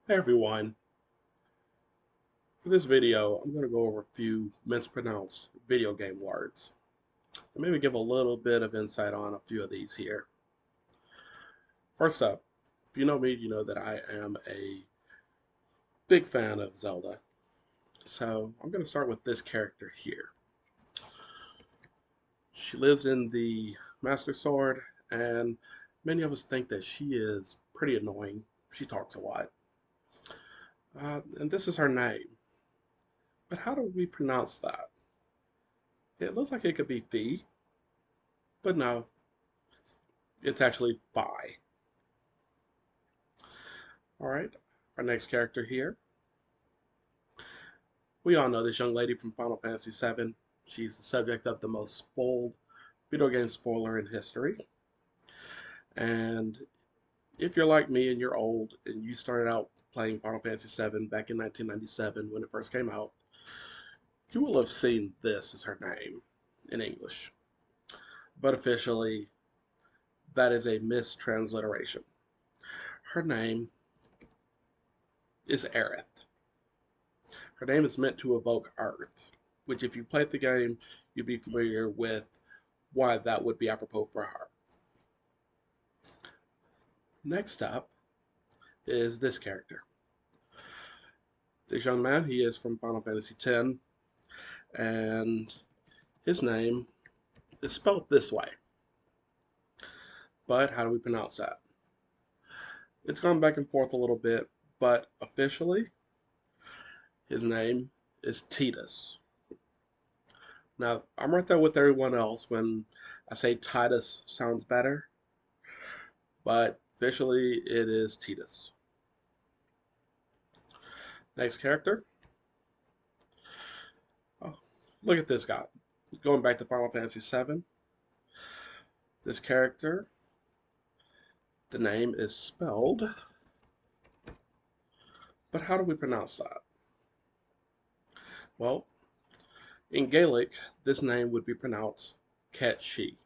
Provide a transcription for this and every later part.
Hey everyone, for this video I'm going to go over a few mispronounced video game words and maybe give a little bit of insight on a few of these here. First up, if you know me, you know that I am a big fan of Zelda. So I'm going to start with this character here. She lives in the Master Sword and many of us think that she is pretty annoying. She talks a lot. And this is her name. But how do we pronounce that? It looks like it could be Fee, but no, it's actually Phi. All right, our next character here. We all know this young lady from Final Fantasy VII. She's the subject of the most spoiled video game spoiler in history. And if you're like me and you're old and you started out playing Final Fantasy VII back in 1997 when it first came out, you will have seen this as her name in English. But officially, that is a mistransliteration. Her name is Aerith. Her name is meant to evoke Earth, which if you played the game, you'd be familiar with why that would be apropos for her. Next up is this character. This young man, he is from Final Fantasy X, and his name is spelled this way. But how do we pronounce that? It's gone back and forth a little bit, but officially, his name is Titus. Now, I'm right there with everyone else when I say Titus sounds better, but officially it is Titus. Next character. Oh, look at this guy. Going back to Final Fantasy VII. This character, the name is spelled, but how do we pronounce that? Well, in Gaelic, this name would be pronounced Ketshi.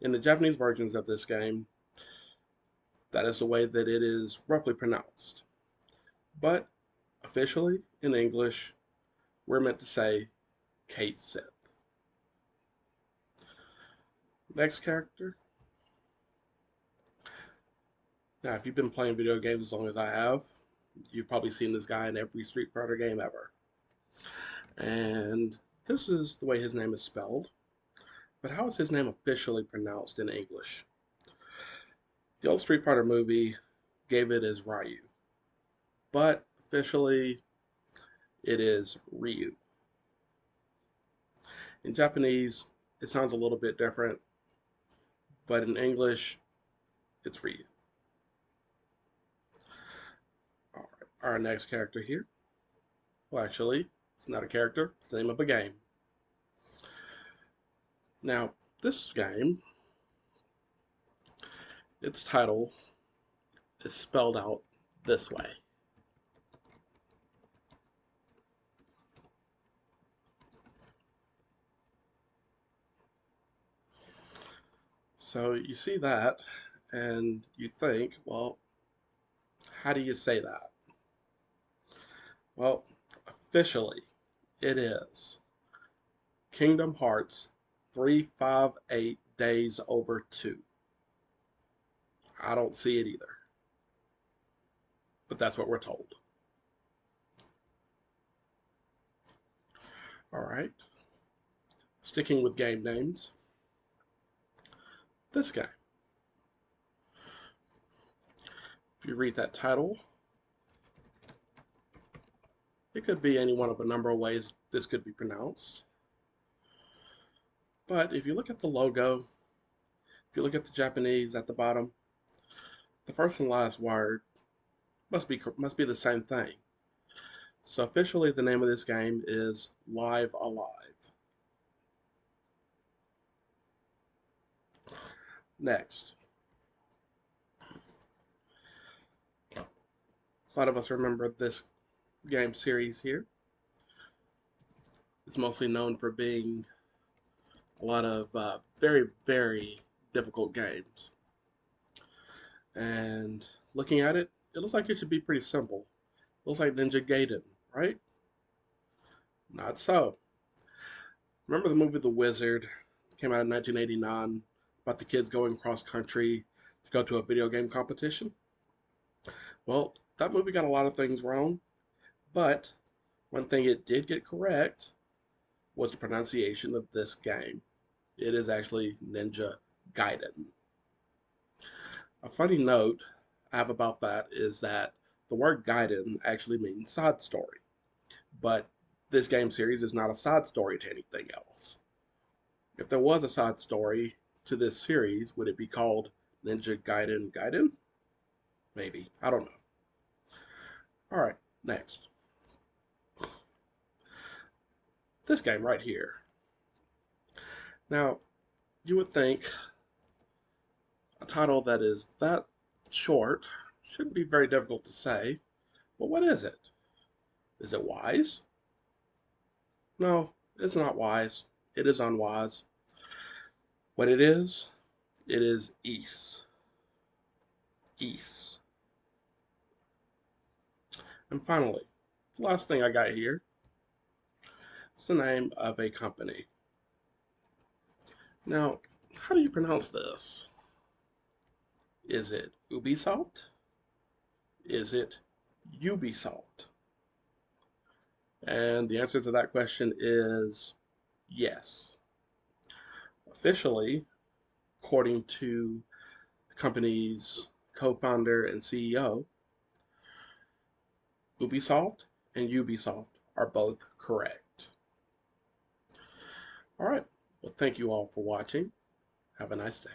In the Japanese versions of this game, that is the way that it is roughly pronounced. But officially, in English, we're meant to say Kate Sith. Next character. Now, if you've been playing video games as long as I have, you've probably seen this guy in every Street Fighter game ever. And this is the way his name is spelled. But how is his name officially pronounced in English? The old Street Fighter movie gave it as Ryu, but officially it is Ryu. In Japanese, it sounds a little bit different, but in English, it's Ryu. All right, our next character here. Well, actually, it's not a character, it's the name of a game. Now, this game, its title is spelled out this way. So you see that, and you think, well, how do you say that? Well, officially, it is Kingdom Hearts 358 Days Over 2. I don't see it either, but that's what we're told. All right, sticking with game names, this guy. If you read that title, it could be any one of a number of ways this could be pronounced. But if you look at the logo, if you look at the Japanese at the bottom, the first and last word must be the same thing. So officially the name of this game is Live Alive. Next. A lot of us remember this game series here. It's mostly known for being a lot of very, very difficult games. And looking at it, it looks like it should be pretty simple. It looks like Ninja Gaiden, right? Not so. Remember the movie The Wizard? It came out in 1989 about the kids going cross country to go to a video game competition? Well, that movie got a lot of things wrong, but one thing it did get correct was the pronunciation of this game. It is actually Ninja Gaiden. A funny note I have about that is that the word Gaiden actually means side story, but this game series is not a side story to anything else. If there was a side story to this series, would it be called Ninja Gaiden Gaiden? Maybe. I don't know. Alright, next. This game right here. Now, you would think a title that is that short shouldn't be very difficult to say, but what is it? Is it wise? No, it's not wise. It is unwise. What it is East. East. And finally, the last thing I got here is the name of a company. Now, how do you pronounce this? Is it Ubisoft? Is it Ubisoft? And the answer to that question is yes. Officially, according to the company's co-founder and CEO, Ubisoft and Ubisoft are both correct. All right. Well, thank you all for watching. Have a nice day.